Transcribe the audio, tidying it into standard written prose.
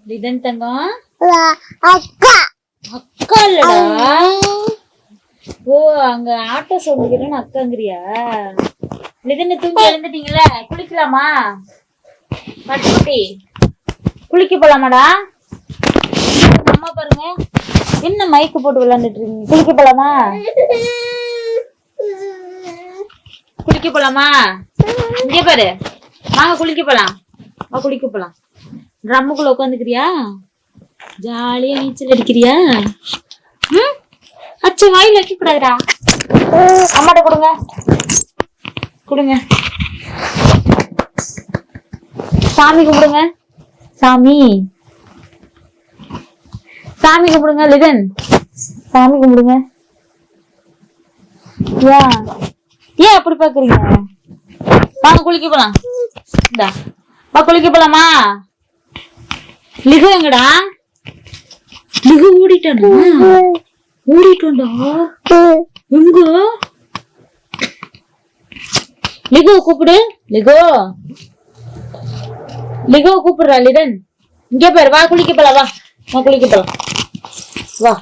லிதன் தங்கம் அக்கா அக்கா இல்லடா. ஓ அங்க ஆட்டோ சவுண்ட் கேட்டோன்னு அக்காங்கிறியா? லிதன் தூங்கி எழுந்துட்டீங்கல்ல, குளிக்கலாமா? பட்டுக்குட்டி குளிக்க போலாமாடா? அம்மா பாருங்க என்ன மைக்கு போட்டு விளையாண்டுட்டு இருக்கீங்க. குளிக்க போலாமா? குளிக்க போலாமா? இங்க பாரு, வாங்க குளிக்க போலாம். வா குளிக்க போலாம். ட்ரம்முக்குள்ள உட்காந்துக்கிறியா? ஜாலியா நீச்சல் அடிக்கிறியா? அச்சா வாயில வைக்க கூடாதுடா. அம்மாட்ட கொடுங்க கொடுங்க. சாமி கும்பிடுங்க. சாமி சாமி கும்பிடுங்க. லிதன் சாமி கும்பிடுங்க. ஏன் அப்படி பாக்குறீங்க? வாங்க குளிக்க போலாம். இந்தா வா குளிக்க போலாமா? லிகு எங்கடா? லிகு ஓடிட்டானா? ஓடிட்டோண்டா. எங்க லிகு கூப்பிடு. லிகோ லிகோ கூப்பிடுறா. லிதன் இங்க பாரு, வா குளிக்க போலாம். வா வா குளிக்க போலாம். வா